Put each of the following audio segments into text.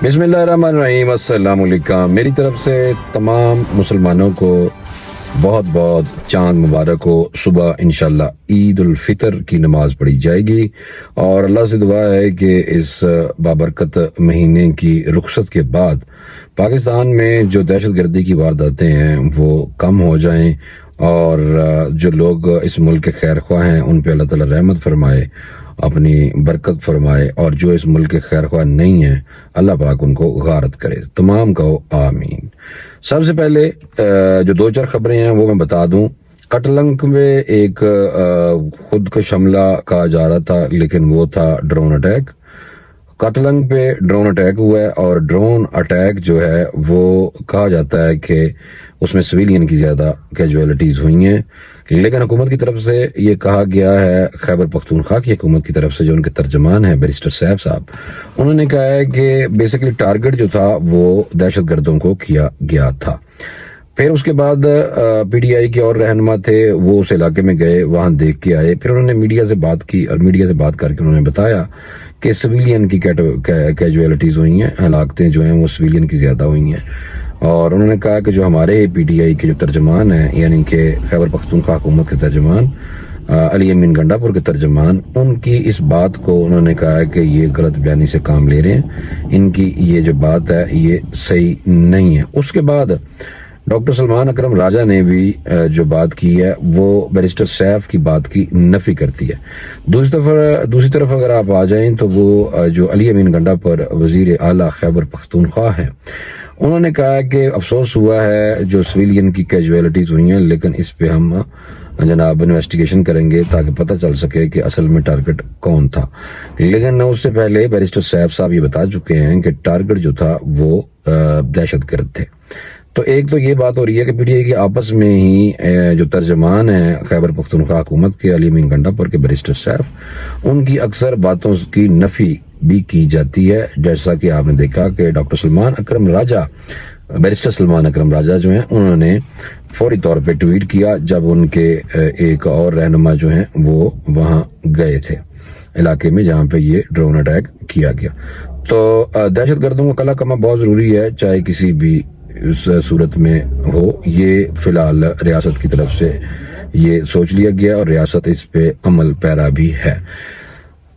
بسم اللہ الرحمن الرحیم۔ السلام علیکم۔ میری طرف سے تمام مسلمانوں کو بہت بہت چاند مبارک ہو۔ صبح انشاءاللہ عید الفطر کی نماز پڑھی جائے گی اور اللہ سے دعا ہے کہ اس بابرکت مہینے کی رخصت کے بعد پاکستان میں جو دہشت گردی کی وارداتیں ہیں وہ کم ہو جائیں اور جو لوگ اس ملک کے خیر خواہ ہیں ان پہ اللہ تعالیٰ رحمت فرمائے، اپنی برکت فرمائے، اور جو اس ملک کے خیر خواہ نہیں ہیں اللہ پاک ان کو غارت کرے۔ تمام کہو آمین۔ سب سے پہلے جو دو چار خبریں ہیں وہ میں بتا دوں۔ کٹلنگ میں ایک خود کش حملہ کہا جا رہا تھا لیکن وہ تھا ڈرون اٹیک۔ کٹلنگ پہ ڈرون اٹیک ہوا ہے اور ڈرون اٹیک جو ہے وہ کہا جاتا ہے کہ اس میں سویلین کی زیادہ کیجویلٹیز ہوئی ہیں، لیکن حکومت کی طرف سے یہ کہا گیا ہے، خیبر پختونخوا کی حکومت کی طرف سے جو ان کے ترجمان ہیں بیرسٹر سیف صاحب، انہوں نے کہا ہے کہ بیسیکلی ٹارگٹ جو تھا وہ دہشت گردوں کو کیا گیا تھا۔ پھر اس کے بعد پی ٹی آئی کے اور رہنما تھے، وہ اس علاقے میں گئے، وہاں دیکھ کے آئے، پھر انہوں نے میڈیا سے بات کی اور میڈیا سے بات کر کے انہوں نے بتایا کہ سویلین کی کیجویلٹیز ہوئی ہیں، ہلاکتیں جو ہیں وہ سویلین کی زیادہ ہوئی ہیں، اور انہوں نے کہا کہ جو ہمارے پی ٹی آئی کے جو ترجمان ہیں، یعنی کہ خیبر پختونخوا حکومت کے ترجمان علی امین گنڈا پور کے ترجمان، ان کی اس بات کو انہوں نے کہا ہے کہ یہ غلط بیانی سے کام لے رہے ہیں، ان کی یہ جو بات ہے یہ صحیح نہیں ہے۔ اس کے بعد ڈاکٹر سلمان اکرم راجہ نے بھی جو بات کی ہے وہ بیرسٹر سیف کی بات کی نفی کرتی ہے۔ دوسری طرف اگر آپ آ جائیں تو وہ جو علی امین گنڈا پر وزیر اعلیٰ خیبر پختونخوا ہیں، انہوں نے کہا کہ افسوس ہوا ہے جو سویلین کی کیجویلٹیز ہوئی ہیں، لیکن اس پہ ہم جناب انویسٹیگیشن کریں گے تاکہ پتہ چل سکے کہ اصل میں ٹارگٹ کون تھا۔ لیکن اس سے پہلے بیرسٹر سیف صاحب یہ بتا چکے ہیں کہ ٹارگٹ جو تھا وہ دہشت گرد تھے۔ تو ایک تو یہ بات ہو رہی ہے کہ پی ٹی آئی کے آپس میں ہی جو ترجمان ہیں خیبر پختونخوا حکومت کے علی امین گنڈا پور کے بیرسٹر سیف، ان کی اکثر باتوں کی نفی بھی کی جاتی ہے، جیسا کہ آپ نے دیکھا کہ ڈاکٹر سلمان اکرم راجہ، بیرسٹر سلمان اکرم راجہ جو ہیں انہوں نے فوری طور پہ ٹویٹ کیا جب ان کے ایک اور رہنما جو ہیں وہ وہاں گئے تھے علاقے میں جہاں پہ یہ ڈرون اٹیک کیا گیا۔ تو دہشت گردوں کا کلا کما بہت ضروری ہے، چاہے کسی بھی اس صورت میں ہو۔ یہ فی الحال ریاست کی طرف سے یہ سوچ لیا گیا اور ریاست اس پہ عمل پیرا بھی ہے۔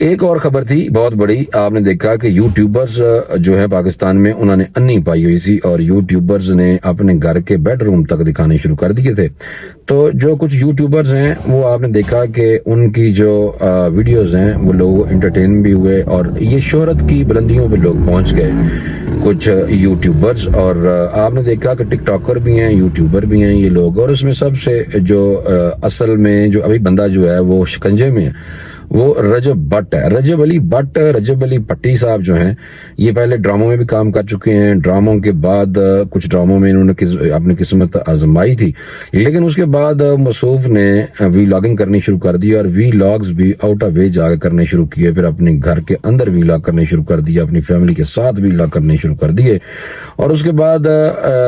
ایک اور خبر تھی بہت بڑی، آپ نے دیکھا کہ یوٹیوبرز جو ہیں پاکستان میں انہوں نے انی پائی ہوئی تھی اور یوٹیوبرز نے اپنے گھر کے بیڈ روم تک دکھانے شروع کر دیے تھے۔ تو جو کچھ یوٹیوبرز ہیں وہ آپ نے دیکھا کہ ان کی جو ویڈیوز ہیں وہ لوگ انٹرٹین بھی ہوئے اور یہ شہرت کی بلندیوں پہ لوگ پہنچ گئے کچھ یوٹیوبرز، اور آپ نے دیکھا کہ ٹک ٹاکر بھی ہیں، یوٹیوبر بھی ہیں یہ لوگ، اور اس میں سب سے جو اصل میں جو ابھی بندہ جو ہے وہ شکنجے میں ہے وہ رجب بٹ ہے، رجب علی بٹ، رجب علی پٹی صاحب جو ہیں یہ پہلے ڈراموں میں بھی کام کر چکے ہیں، ڈراموں کے بعد کچھ ڈراموں میں انہوں نے اپنی قسمت آزمائی تھی، لیکن اس کے بعد موصوف نے وی لاگنگ کرنی شروع کر دی اور وی لاگز بھی آؤٹ آف وے جا کے کرنے شروع کیے، پھر اپنے گھر کے اندر وی لاگ کرنے شروع کر دیا، اپنی فیملی کے ساتھ وی لاگ کرنے شروع کر دیے، اور اس کے بعد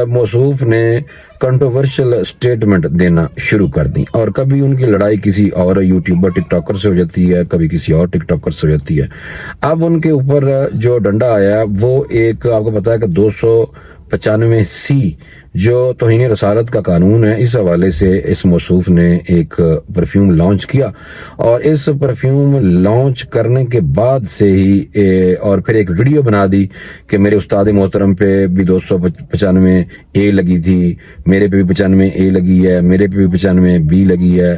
موصوف نے کنٹروورشل سٹیٹمنٹ دینا شروع کر دی، اور کبھی ان کی لڑائی کسی اور یوٹیوبر ٹک ٹاکر سے ہو جاتی ہے، کبھی کسی اور ٹک ٹاکر سے ہو جاتی ہے۔ اب ان کے اوپر جو ڈنڈا آیا وہ ایک آپ کو پتا ہے کہ 295C جو توہین رسالت کا قانون ہے، اس حوالے سے اس موصوف نے ایک پرفیوم لانچ کیا، اور اس پرفیوم لانچ کرنے کے بعد سے ہی اور پھر ایک ویڈیو بنا دی کہ میرے استاد محترم پہ بھی 295A لگی تھی، میرے پہ بھی 95A لگی ہے، میرے پہ بھی 95B لگی ہے۔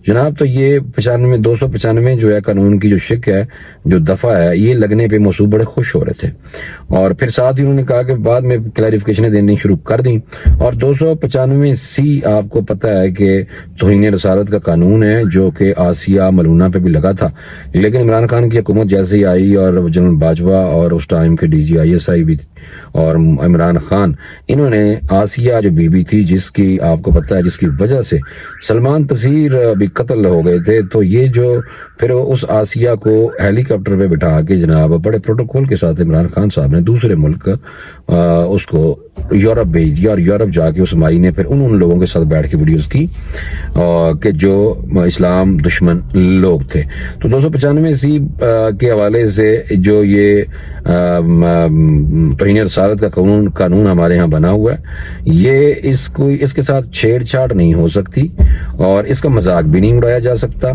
جناب تو یہ 295 جو ہے قانون کی جو شک ہے، جو دفعہ ہے، یہ لگنے پہ موصوف بڑے خوش ہو رہے تھے، اور پھر ساتھ ہی انہوں نے کہا کہ بعد میں کلیریفیکیشنیں دینی شروع کر دیں، اور 295C آپ کو پتہ ہے کہ توہین رسالت کا قانون ہے جو کہ آسیہ ملونہ پہ بھی لگا تھا، لیکن عمران خان کی حکومت جیسے ہی آئی اور جنرل باجوہ اور اس ٹائم کے ڈی جی ISI بھی اور عمران خان، انہوں نے آسیہ جو بی بی تھی جس کی آپ کو پتہ ہے جس کی وجہ سے سلمان تذیر بھی قتل ہو گئے تھے، تو یہ جو پھر اس آسیہ کو ہیلی کاپٹر پہ بٹھا کے جناب بڑے پروٹوکول کے ساتھ عمران خان صاحب نے دوسرے ملک اس کو یورپ بھیج دیا اور یورپ جا کے اس مائی نے پھر ان لوگوں کے ساتھ بیٹھ کے ویڈیوز کی کہ جو اسلام دشمن لوگ تھے. تو 295 کے حوالے سے جو یہ توہین رسالت کا قانون ہمارے ہاں بنا ہوا ہے، یہ اس کے ساتھ چھیڑ چھاڑ نہیں ہو سکتی اور اس کا مذاق بھی نہیں اڑایا جا سکتا.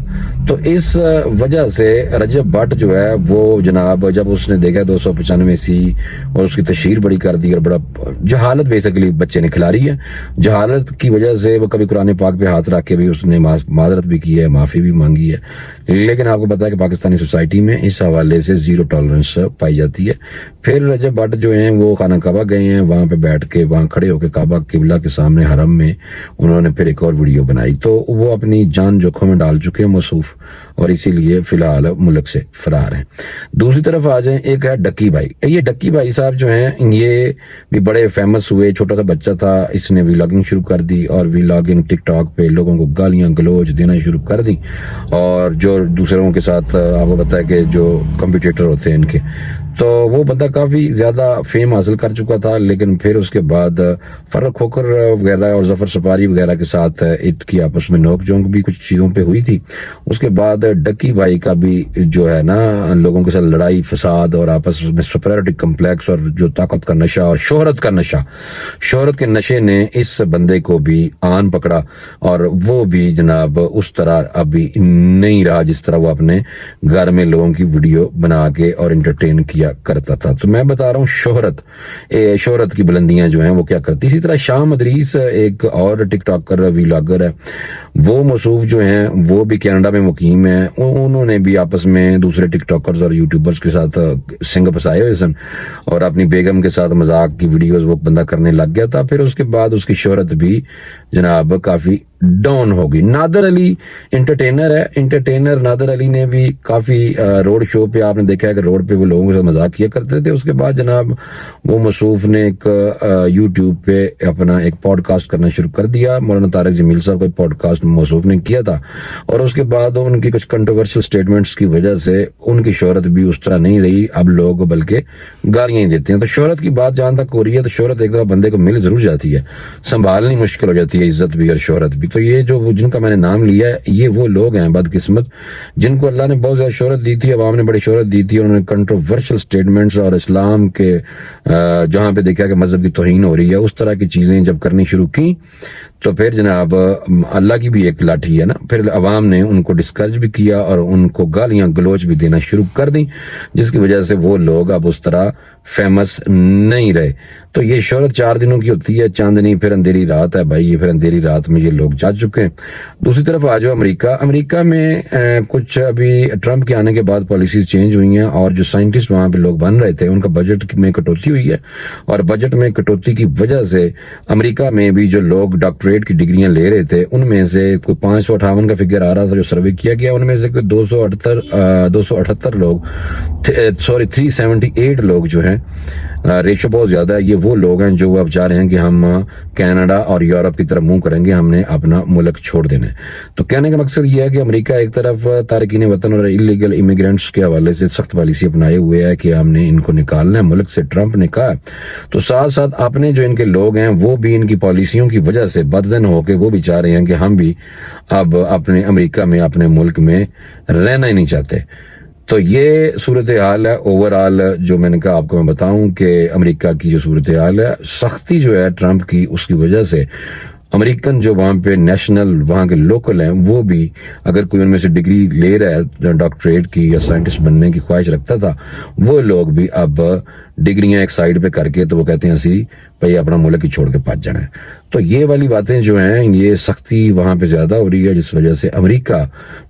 تو اس وجہ سے رجب بٹ جو ہے وہ جناب جب اس نے دیکھا 295 اور اس کی تشہیر بڑی کر دی اور بڑا جہالت بیسیکلی بچے نے کھلاری ہے. جہالت کی وجہ سے وہ کبھی قرآن پاک پہ ہاتھ رکھ کے بھی اس نے معذرت بھی کی ہے، معافی بھی مانگی ہے. لیکن آپ کو پتا ہے کہ پاکستانی سوسائٹی میں اس حوالے سے زیرو ٹالرنس پائی جاتی ہے. پھر رجب بٹ جو ہیں وہ خانہ کعبہ گئے ہیں، وہاں پہ بیٹھ کے وہاں کھڑے ہو کے کعبہ قبلہ کے سامنے حرم میں انہوں نے پھر ایک اور ویڈیو بنائی. تو وہ اپنی جان جوکھوں میں ڈال چکے ہیں موصوف، اور اسی لیے فی الحال ملک سے فرار ہیں. دوسری طرف آ جائیں، ایک ہے ڈکی بھائی. یہ ڈکی بھائی صاحب جو ہیں یہ بھی بڑے فیمس ہوئے. چھوٹا سا بچہ تھا، اس نے ویلاگنگ شروع کر دی اور ویلاگنگ ٹک ٹاک پہ لوگوں کو گالیاں گلوچ دینا شروع کر دی. اور جو دوسروں کے ساتھ آپ کو پتا ہے کہ جو کمپیٹیٹر ہوتے ہیں ان کے، تو وہ بندہ کافی زیادہ فیم حاصل کر چکا تھا. لیکن پھر اس کے بعد فرق کھوکر وغیرہ اور ظفر سپاری وغیرہ کے ساتھ ان کی آپس میں نوک جھونک بھی کچھ چیزوں پہ ہوئی تھی. اس کے بعد ڈکی بھائی کا بھی جو ہے نا لوگوں کے ساتھ لڑائی فساد اور آپس میں سپریورٹی کمپلیکس اور جو طاقت کا نشہ اور شہرت کا نشہ، شہرت کے نشے نے اس بندے کو بھی آن پکڑا اور وہ بھی جناب اس طرح ابھی نہیں رہا جس طرح وہ اپنے گھر میں لوگوں کی ویڈیو بنا کے اور انٹرٹین کیا کرتا تھا. تو میں بتا رہا ہوں شہرت کی بلندیاں جو ہیں وہ کیا کرتی. اسی طرح شام ادریس ایک اور ٹک ٹاکر ویلاگر ہے، وہ موصوف جو ہیں وہ بھی کینیڈا میں مقیم ہیں. انہوں نے بھی آپس میں دوسرے ٹک ٹاکرز اور یوٹیوبرز کے ساتھ سنگ پسائے ہوئے سن اور اپنی بیگم کے ساتھ مذاق کی ویڈیوز وہ بندہ کرنے لگ گیا تھا. پھر اس کے بعد اس کی شہرت بھی جناب کافی ڈاؤن ہوگی. نادر علی انٹرٹینر ہے، انٹرٹینر نادر علی نے بھی کافی روڈ شو پہ آپ نے دیکھا ہے کہ روڈ پہ وہ لوگوں کے ساتھ مذاق کیا کرتے تھے. اس کے بعد جناب وہ موصوف نے ایک یوٹیوب پہ اپنا ایک پوڈ کاسٹ کرنا شروع کر دیا. مولانا طارق جمیل صاحب کا پوڈ کاسٹ موصوف نے کیا تھا اور اس کے بعد ان کی کچھ کنٹروورشل سٹیٹمنٹس کی وجہ سے ان کی شہرت بھی اس طرح نہیں رہی. اب لوگ بلکہ گالیاں ہی دیتے ہیں. تو شہرت کی بات جہاں تک ہو رہی ہے تو شہرت ایک دفعہ بندے کو مل ضرور جاتی ہے، سنبھالنی مشکل ہو جاتی ہے عزت بھی اور شہرت بھی. تو یہ جو جن کا میں نے نام لیا ہے یہ وہ لوگ ہیں بدقسمت جن کو اللہ نے بہت زیادہ شہرت دی تھی، عوام نے بڑی شہرت دی تھی. انہوں نے کنٹروورشل سٹیٹمنٹس اور اسلام کے جہاں پہ دیکھا کہ مذہب کی توہین ہو رہی ہے اس طرح کی چیزیں جب کرنی شروع کی تو پھر جناب اللہ کی بھی ایک لاٹھی ہے نا، پھر عوام نے ان کو ڈسکریج بھی کیا اور ان کو گالیاں گلوچ بھی دینا شروع کر دی، جس کی وجہ سے وہ لوگ اب اس طرح فیمس نہیں رہے. تو یہ شہرت 4 دنوں کی ہوتی ہے، چاندنی پھر اندھیری رات ہے بھائی. یہ پھر اندھیری رات میں یہ لوگ جا چکے ہیں. دوسری طرف آ جاؤ امریکہ میں کچھ ابھی ٹرمپ کے آنے کے بعد پالیسیز چینج ہوئی ہیں اور جو سائنٹسٹ وہاں پہ لوگ بن رہے تھے ان کا بجٹ میں کٹوتی ہوئی ہے. اور بجٹ میں کٹوتی کی وجہ سے امریکہ میں بھی جو لوگ ڈاکٹریٹ کی ڈگریاں لے رہے تھے ان میں سے کوئی 558 کا فگر آ رہا تھا جو سروے کیا گیا، ان میں سے کوئی 278 لوگ 378 لوگ جو ہیں، ریشو بہت زیادہ ہے. یہ وہ لوگ ہیں جو اب چاہ رہے ہیں کہ ہم کینیڈا اور یورپ کی طرف منہ کریں گے، ہم نے اپنا ملک چھوڑ دینا ہے. تو کہنے کا مقصد یہ ہے کہ امریکہ ایک طرف تارکین وطن اور انلیگل امیگرینٹس کے حوالے سے سخت پالیسی اپنائے ہوئے ہے کہ ہم نے ان کو نکالنا ہے ملک سے، ٹرمپ نے کہا. تو ساتھ ساتھ اپنے جو ان کے لوگ ہیں وہ بھی ان کی پالیسیوں کی وجہ سے بدذن ہو کے وہ بھی چاہ رہے ہیں کہ ہم بھی اب اپنے امریکہ میں اپنے ملک میں رہنا ہی نہیں چاہتے. تو یہ صورتحال ہے اوورآل. جو میں نے کہا آپ کو میں بتاؤں کہ امریکہ کی جو صورتحال ہے، سختی جو ہے ٹرمپ کی، اس کی وجہ سے امریکن جو وہاں پہ نیشنل وہاں کے لوکل ہیں وہ بھی اگر کوئی ان میں سے ڈگری لے رہا ہے ڈاکٹریٹ کی یا سائنٹسٹ بننے کی خواہش رکھتا تھا، وہ لوگ بھی اب ڈگریاں ایک سائڈ پہ کر کے تو وہ کہتے ہیں اسی بھائی اپنا ملک ہی چھوڑ کے پاس جانا ہے. تو یہ والی باتیں جو ہیں یہ سختی وہاں پہ زیادہ ہو رہی ہے جس وجہ سے امریکہ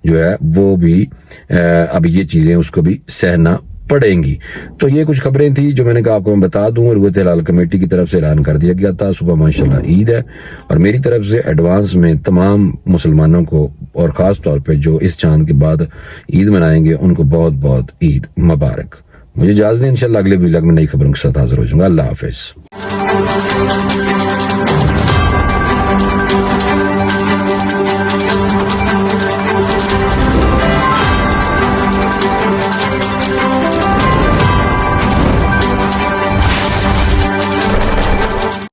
جو ہے وہ بھی اب یہ چیزیں اس کو بھی سہنا پڑیں گی. تو یہ کچھ خبریں تھیں جو میں نے کہا آپ کو میں بتا دوں. رویت ہلال کمیٹی کی طرف سے اعلان کر دیا گیا تھا. صبح ماشاءاللہ عید ہے اور میری طرف سے ایڈوانس میں تمام مسلمانوں کو اور خاص طور پہ جو اس چاند کے بعد عید منائیں گے ان کو بہت بہت عید مبارک. مجھے اجازت دیں، انشاءاللہ اگلے ویلاگ میں نئی خبروں کے ساتھ حاضر ہو جاؤں گا. اللہ حافظ.